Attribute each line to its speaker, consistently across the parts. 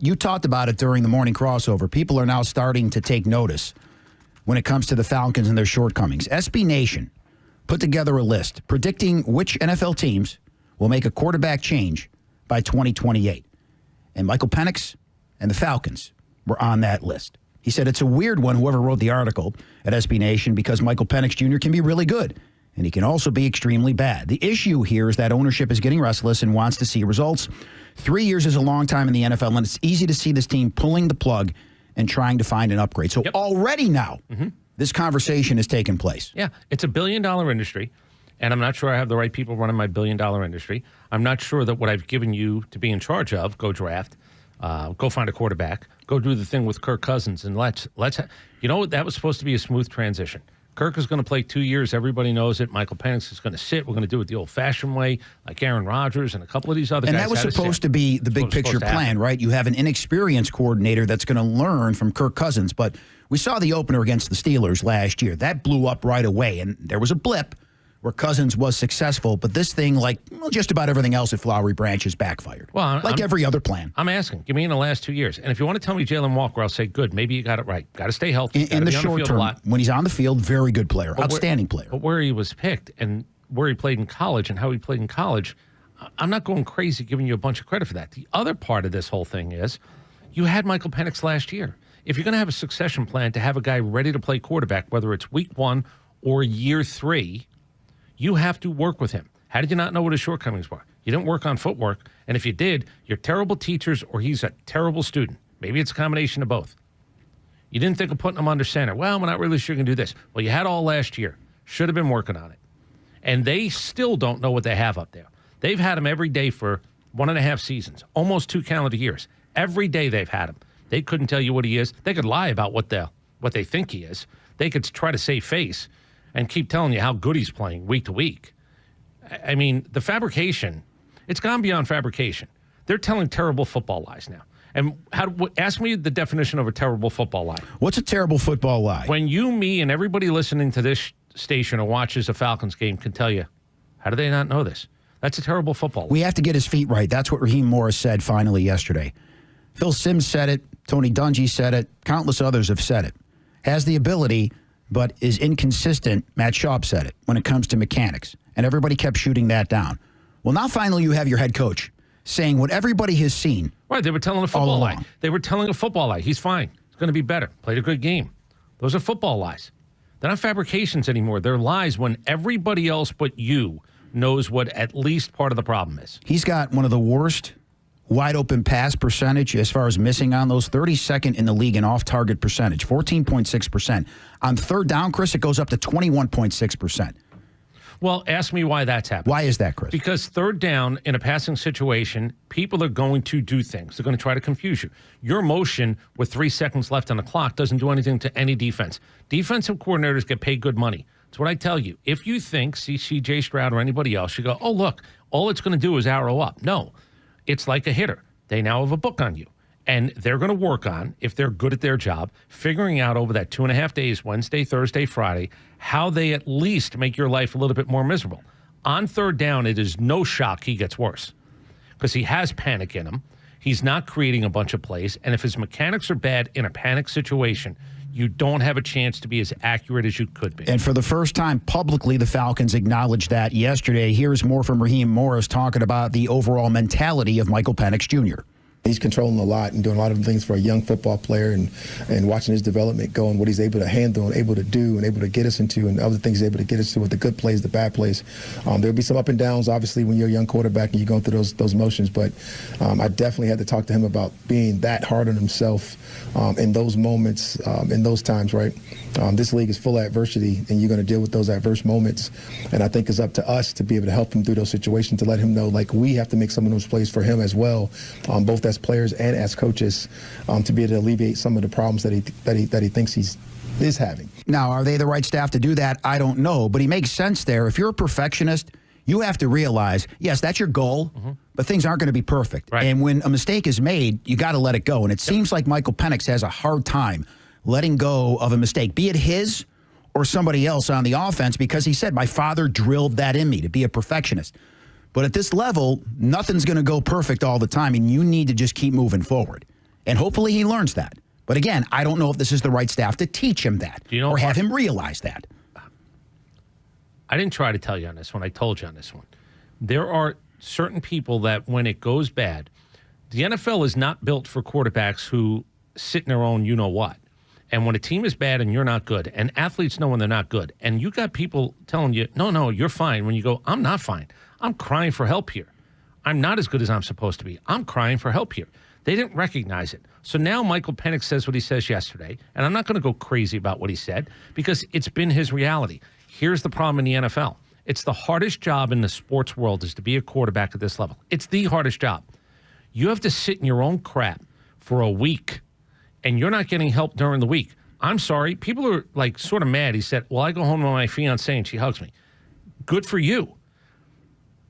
Speaker 1: you talked about it during the morning crossover. People are now starting to take notice when it comes to the Falcons and their shortcomings. SB Nation put together a list predicting which NFL teams will make a quarterback change by 2028. And Michael Penix and the Falcons were on that list. He said it's a weird one, whoever wrote the article at SB Nation, because Michael Penix Jr. can be really good, and he can also be extremely bad. The issue here is that ownership is getting restless and wants to see results. 3 years is a long time in the NFL, and it's easy to see this team pulling the plug and trying to find an upgrade. So already now, this conversation is taking place.
Speaker 2: Yeah, it's a billion-dollar industry, and I'm not sure I have the right people running my billion-dollar industry. I'm not sure that what I've given you to be in charge of, go draft, go find a quarterback, go do the thing with Kirk Cousins, and let's you know, that was supposed to be a smooth transition. Kirk is going to play 2 years. Everybody knows it. Michael Penix is going to sit. We're going to do it the old-fashioned way, like Aaron Rodgers and a couple of these other guys.
Speaker 1: And that was supposed to be the big picture plan, right? You have an inexperienced coordinator that's going to learn from Kirk Cousins. But we saw the opener against the Steelers last year. That blew up right away, and there was a blip where Cousins was successful. But this thing, like just about everything else at Flowery Branch, has backfired. Well, every other plan.
Speaker 2: I'm asking. Give me in the last 2 years. And if you want to tell me Jalen Walker, I'll say, good. Maybe you got it right. Got to stay healthy.
Speaker 1: In the short term, when he's on the field, very good player. Outstanding player.
Speaker 2: But where he was picked and where he played in college and how he played in college, I'm not going crazy giving you a bunch of credit for that. The other part of this whole thing is you had Michael Penix last year. If you're going to have a succession plan to have a guy ready to play quarterback, whether it's week 1 or year 3, you have to work with him. How did you not know what his shortcomings were? You didn't work on footwork, and if you did, you're terrible teachers or he's a terrible student. Maybe it's a combination of both. You didn't think of putting him under center. Well, we're not really sure you can do this. Well, you had all last year. Should have been working on it. And they still don't know what they have up there. They've had him every day for 1.5 seasons, almost 2 calendar years. Every day they've had him. They couldn't tell you what he is. They could lie about what they think he is. They could try to save face and keep telling you how good he's playing week to week. I mean, the fabrication, it's gone beyond fabrication. They're telling terrible football lies now. And ask me the definition of a terrible football lie.
Speaker 1: What's a terrible football lie?
Speaker 2: When you, me, and everybody listening to this station or watches a Falcons game can tell you, how do they not know this? That's a terrible football lie.
Speaker 1: We have to get his feet right. That's what Raheem Morris said finally yesterday. Phil Simms said it. Tony Dungy said it. Countless others have said it. Has the ability, but is inconsistent. Matt Schaub said it when it comes to mechanics. And everybody kept shooting that down. Well, now finally you have your head coach saying what everybody has seen.
Speaker 2: Right, they were telling a football lie. They were telling a football lie. He's fine. He's going to be better. Played a good game. Those are football lies. They're not fabrications anymore. They're lies when everybody else but you knows what at least part of the problem is.
Speaker 1: He's got one of the worst wide open pass percentage as far as missing on those, 32nd in the league in off-target percentage, 14.6%. On third down, Chris, it goes up to 21.6%.
Speaker 2: Well, ask me why that's happening.
Speaker 1: Why is that, Chris?
Speaker 2: Because third down in a passing situation, people are going to do things. They're going to try to confuse you. Your motion with 3 seconds left on the clock doesn't do anything to any defense. Defensive coordinators get paid good money. It's what I tell you. If you think CJ Stroud or anybody else, you go, oh, look, all it's going to do is arrow up. No, it's like a hitter. They now have a book on you. And they're going to work on, if they're good at their job, figuring out over that 2.5 days, Wednesday, Thursday, Friday, how they at least make your life a little bit more miserable. On third down, it is no shock he gets worse because he has panic in him. He's not creating a bunch of plays. And if his mechanics are bad in a panic situation, you don't have a chance to be as accurate as you could be.
Speaker 1: And for the first time publicly, the Falcons acknowledged that yesterday. Here's more from Raheem Morris talking about the overall mentality of Michael Penix Jr.
Speaker 3: He's controlling a lot and doing a lot of things for a young football player and watching his development go and what he's able to handle and able to do and able to get us into and other things he's able to get us to with the good plays, the bad plays. There'll be some up and downs, obviously, when you're a young quarterback and you're going through those motions. But I definitely had to talk to him about being that hard on himself in those moments, in those times, right? This league is full of adversity, and you're going to deal with those adverse moments. And I think it's up to us to be able to help him through those situations, to let him know, like, we have to make some of those plays for him as well, both as players and as coaches, to be able to alleviate some of the problems that he thinks he's having.
Speaker 1: Now, are they the right staff to do that? I don't know, but he makes sense there. If you're a perfectionist, you have to realize, yes, that's your goal, but things aren't going to be perfect.
Speaker 2: Right.
Speaker 1: And when a mistake is made, you got to let it go. And it seems like Michael Penix has a hard time letting go of a mistake, be it his or somebody else on the offense, because he said, my father drilled that in me to be a perfectionist. But at this level, nothing's going to go perfect all the time, and you need to just keep moving forward. And hopefully he learns that. But again, I don't know if this is the right staff to teach him that or have him realize that.
Speaker 2: I didn't try to tell you on this one. I told you on this one. There are certain people that when it goes bad, the NFL is not built for quarterbacks who sit in their own you-know-what. And when a team is bad and you're not good, and athletes know when they're not good, and you got people telling you, no, you're fine, when you go, I'm not fine. I'm crying for help here. I'm not as good as I'm supposed to be. I'm crying for help here. They didn't recognize it. So now Michael Penix says what he says yesterday, and I'm not going to go crazy about what he said because it's been his reality. Here's the problem in the NFL. It's the hardest job in the sports world is to be a quarterback at this level. It's the hardest job. You have to sit in your own crap for a week, and you're not getting help during the week. I'm sorry. People are like sort of mad. He said, well, I go home to my fiance and she hugs me. Good for you.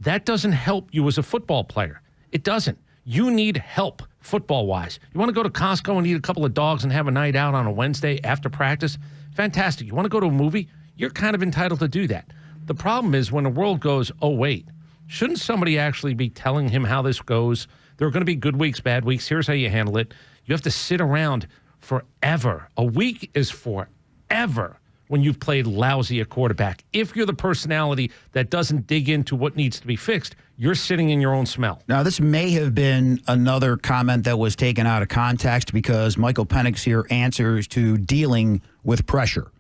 Speaker 2: That doesn't help you as a football player. It doesn't. You need help football-wise. You want to go to Costco and eat a couple of dogs and have a night out on a Wednesday after practice? Fantastic. You want to go to a movie? You're kind of entitled to do that. The problem is when the world goes, oh, wait, shouldn't somebody actually be telling him how this goes? There are going to be good weeks, bad weeks. Here's how you handle it. You have to sit around forever. A week is forever when you've played lousy at quarterback. If you're the personality that doesn't dig into what needs to be fixed, you're sitting in your own smell.
Speaker 1: Now, this may have been another comment that was taken out of context because Michael Penix here answers to dealing with pressure.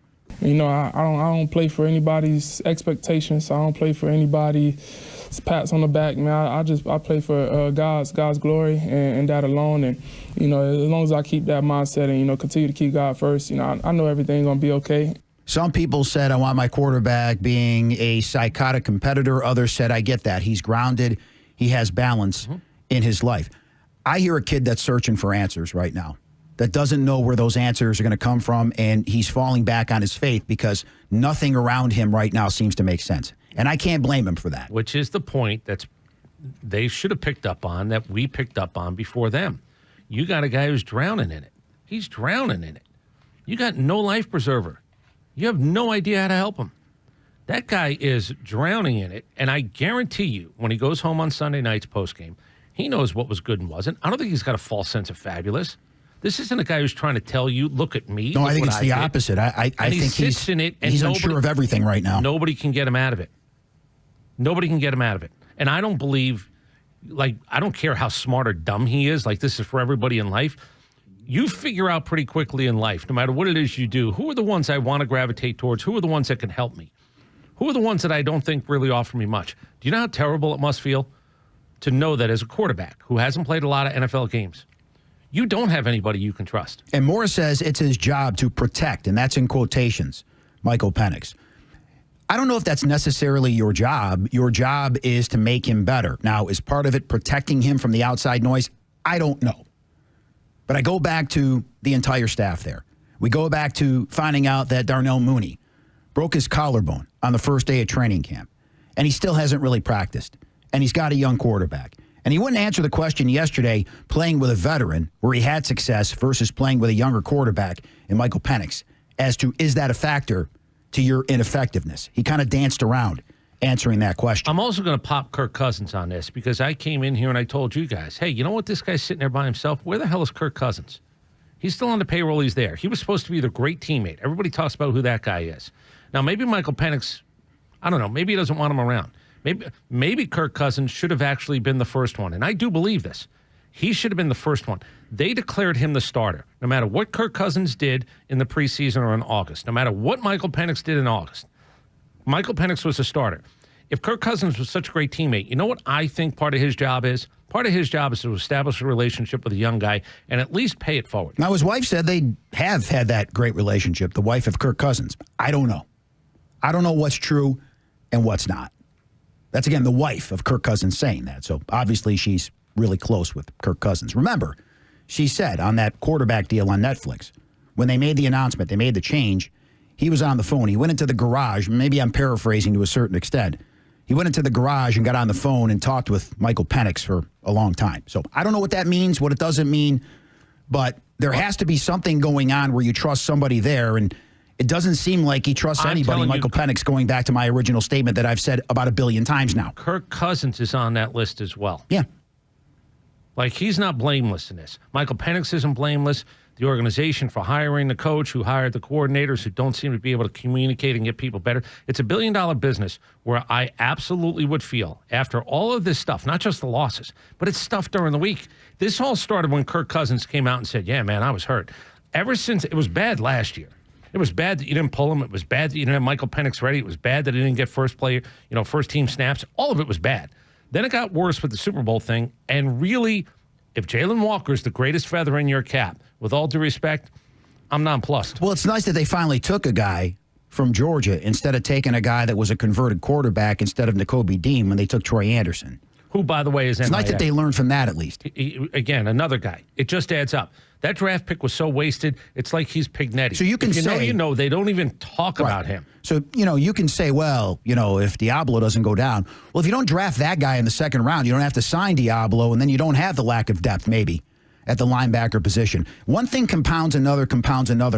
Speaker 4: You know, I don't play for anybody's expectations. I don't play for anybody's pats on the back, man. I play for God's glory and that alone. And, you know, as long as I keep that mindset and, you know, continue to keep God first, you know, I know everything's going to be okay.
Speaker 1: Some people said, I want my quarterback being a psychotic competitor. Others said, I get that. He's grounded. He has balance in his life. I hear a kid that's searching for answers right now, that doesn't know where those answers are going to come from, and he's falling back on his faith because nothing around him right now seems to make sense. And I can't blame him for that.
Speaker 2: Which is the point they should have picked up on, that we picked up on before them. You got a guy who's drowning in it. He's drowning in it. You got no life preserver. You have no idea how to help him. That guy is drowning in it, and I guarantee you, when he goes home on Sunday nights postgame, he knows what was good and wasn't. I don't think he's got a false sense of fabulous. This isn't a guy who's trying to tell you, look at me.
Speaker 1: No, I think it's the opposite. I think he's
Speaker 2: in it, and
Speaker 1: he's unsure of everything right now.
Speaker 2: Nobody can get him out of it. Nobody can get him out of it. And I don't believe, like, I don't care how smart or dumb he is. Like, this is for everybody in life. You figure out pretty quickly in life, no matter what it is you do, who are the ones I want to gravitate towards? Who are the ones that can help me? Who are the ones that I don't think really offer me much? Do you know how terrible it must feel to know that as a quarterback who hasn't played a lot of NFL games, you don't have anybody you can trust?
Speaker 1: And Morris says it's his job to protect, and that's in quotations, Michael Penix. I don't know if that's necessarily your job. Your job is to make him better. Now, is part of it protecting him from the outside noise? I don't know. But I go back to the entire staff there. We go back to finding out that Darnell Mooney broke his collarbone on the first day of training camp, and he still hasn't really practiced, and he's got a young quarterback. And he wouldn't answer the question yesterday, playing with a veteran where he had success versus playing with a younger quarterback in Michael Penix, as to is that a factor to your ineffectiveness? He kind of danced around answering that question.
Speaker 2: I'm also going to pop Kirk Cousins on this because I came in here and I told you guys, hey, you know what? This guy's sitting there by himself. Where the hell is Kirk Cousins? He's still on the payroll. He's there. He was supposed to be the great teammate. Everybody talks about who that guy is. Now, maybe Michael Penix, I don't know, maybe he doesn't want him around. Maybe Kirk Cousins should have actually been the first one. And I do believe this. He should have been the first one. They declared him the starter. No matter what Kirk Cousins did in the preseason or in August, no matter what Michael Penix did in August, Michael Penix was a starter. If Kirk Cousins was such a great teammate, you know what I think part of his job is? Part of his job is to establish a relationship with a young guy and at least pay it forward.
Speaker 1: Now, his wife said they have had that great relationship, the wife of Kirk Cousins. I don't know. I don't know what's true and what's not. That's, again, the wife of Kirk Cousins saying that. So, obviously, she's really close with Kirk Cousins. Remember, she said on that quarterback deal on Netflix, when they made the announcement, they made the change, he was on the phone. He went into the garage. Maybe I'm paraphrasing to a certain extent. He went into the garage and got on the phone and talked with Michael Penix for a long time. So I don't know what that means, what it doesn't mean, but there has to be something going on where you trust somebody there, and it doesn't seem like he trusts anybody, Michael Penix, going back to my original statement that I've said about 1 billion times now.
Speaker 2: Kirk Cousins is on that list as well.
Speaker 1: Yeah.
Speaker 2: Like, he's not blameless in this. Michael Penix isn't blameless. The organization for hiring the coach, who hired the coordinators, who don't seem to be able to communicate and get people better. It's a billion-dollar business where I absolutely would feel, after all of this stuff, not just the losses, but it's stuff during the week. This all started when Kirk Cousins came out and said, yeah, man, I was hurt. Ever since, it was bad last year. It was bad that you didn't pull him. It was bad that you didn't have Michael Penix ready. It was bad that he didn't get first team snaps. All of it was bad. Then it got worse with the Super Bowl thing, and really, if Jalen Walker's the greatest feather in your cap, with all due respect, I'm nonplussed.
Speaker 1: Well, it's nice that they finally took a guy from Georgia instead of taking a guy that was a converted quarterback instead of Nakobe Dean when they took Troy Anderson.
Speaker 2: Who, by the way, is
Speaker 1: It's nice that they learned from that at least.
Speaker 2: Again, another guy. It just adds up. That draft pick was so wasted, it's like he's Pignetti.
Speaker 1: So you can say...
Speaker 2: they don't even talk about him.
Speaker 1: So, you can say, well, if Diablo doesn't go down. Well, if you don't draft that guy in the second round, you don't have to sign Diablo, and then you don't have the lack of depth, maybe, at the linebacker position. One thing compounds another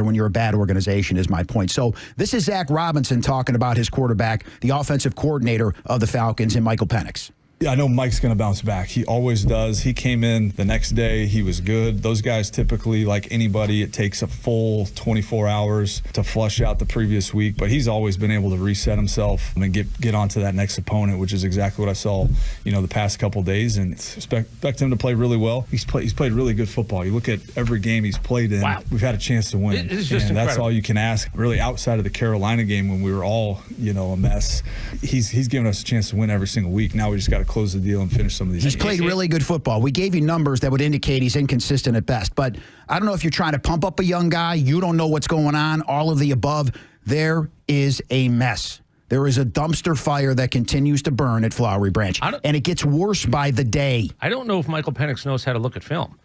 Speaker 1: when you're a bad organization, is my point. So this is Zach Robinson talking about his quarterback, the offensive coordinator of the Falcons, and Michael Penix.
Speaker 5: Yeah, I know Mike's going to bounce back. He always does. He came in the next day. He was good. Those guys typically, like anybody, it takes a full 24 hours to flush out the previous week. But he's always been able to reset himself and get on to that next opponent, which is exactly what I saw, the past couple days. And expect him to play really well. He's played really good football. You look at every game he's played in. Wow. We've had a chance to win.
Speaker 2: It's just
Speaker 5: and
Speaker 2: incredible.
Speaker 5: That's all you can ask. Really, outside of the Carolina game when we were all, a mess, he's given us a chance to win every single week. Now we just got to close the deal and finish some of these.
Speaker 1: He's played really good football. We gave you numbers that would indicate he's inconsistent at best. But I don't know if you're trying to pump up a young guy. You don't know what's going on. All of the above. There is a mess. There is a dumpster fire that continues to burn at Flowery Branch. And it gets worse by the day.
Speaker 2: I don't know if Michael Penix knows how to look at film.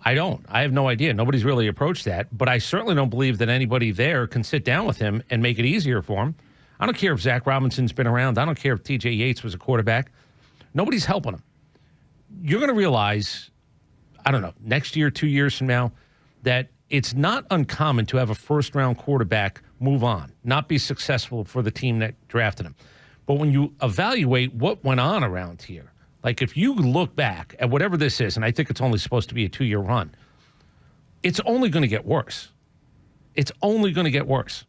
Speaker 2: I don't. I have no idea. Nobody's really approached that. But I certainly don't believe that anybody there can sit down with him and make it easier for him. I don't care if Zach Robinson's been around. I don't care if T.J. Yates was a quarterback. Nobody's helping him. You're going to realize, I don't know, next year, 2 years from now, that it's not uncommon to have a first-round quarterback move on, not be successful for the team that drafted him. But when you evaluate what went on around here, like if you look back at whatever this is, and I think it's only supposed to be a 2-year run, it's only going to get worse. It's only going to get worse.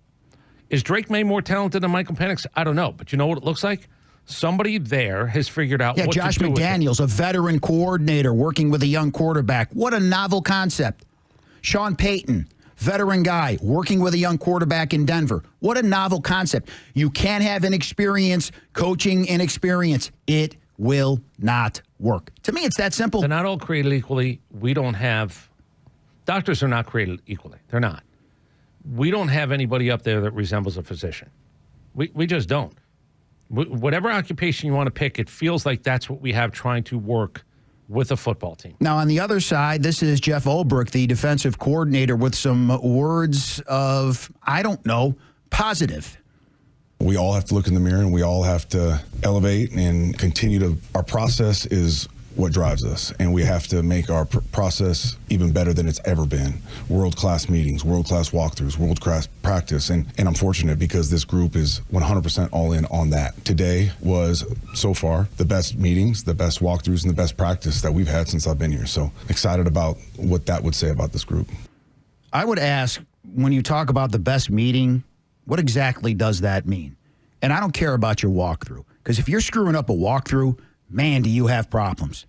Speaker 2: Is Drake May more talented than Michael Penix? I don't know. But you know what it looks like? Somebody there has figured out what
Speaker 1: Josh
Speaker 2: to do
Speaker 1: McDaniels, a veteran coordinator working with a young quarterback. What a novel concept. Sean Payton, veteran guy working with a young quarterback in Denver. What a novel concept. You can't have inexperience coaching inexperience. It will not work. To me, it's that simple.
Speaker 2: They're not all created equally. Doctors are not created equally. They're not. We don't have anybody up there that resembles a physician. We just don't. Whatever occupation you want to pick, it feels like that's what we have trying to work with a football team.
Speaker 1: Now, on the other side, this is Jeff Ulbrich, the defensive coordinator, with some words of, I don't know, positive.
Speaker 6: We all have to look in the mirror and we all have to elevate and continue to, our process is what drives us, and we have to make our process even better than it's ever been. World-class meetings, world-class walkthroughs, world-class practice, and I'm fortunate because this group is 100% all in on that. Today was, so far, the best meetings, the best walkthroughs, and the best practice that we've had since I've been here. So excited about what that would say about this group.
Speaker 1: I would ask, when you talk about the best meeting, what exactly does that mean? And I don't care about your walkthrough, because if you're screwing up a walkthrough, man, do you have problems.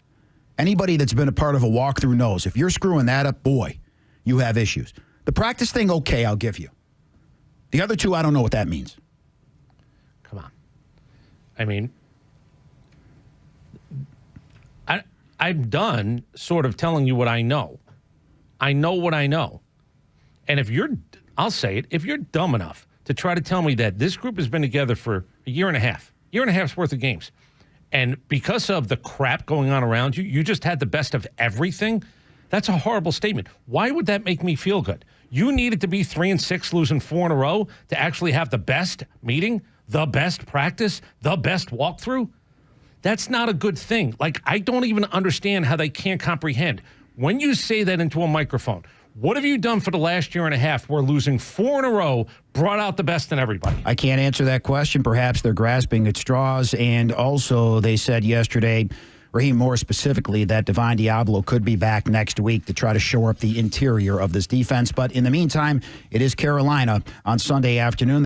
Speaker 1: Anybody that's been a part of a walkthrough knows if you're screwing that up, boy, you have issues. The practice thing, okay, I'll give you. The other two, I don't know what that means.
Speaker 2: Come on. I mean, I'm done sort of telling you what I know. I know what I know. And I'll say it, if you're dumb enough to try to tell me that this group has been together for a year and a half's worth of games, and because of the crap going on around you, you just had the best of everything, that's a horrible statement. Why would that make me feel good? You needed to be 3-6, losing 4 in a row to actually have the best meeting, the best practice, the best walkthrough? That's not a good thing. Like, I don't even understand how they can't comprehend. When you say that into a microphone, what have you done for the last year and a half where losing 4 in a row brought out the best in everybody?
Speaker 1: I can't answer that question. Perhaps they're grasping at straws. And also, they said yesterday, Raheem, more specifically, that Divine Diablo could be back next week to try to shore up the interior of this defense. But in the meantime, it is Carolina on Sunday afternoon.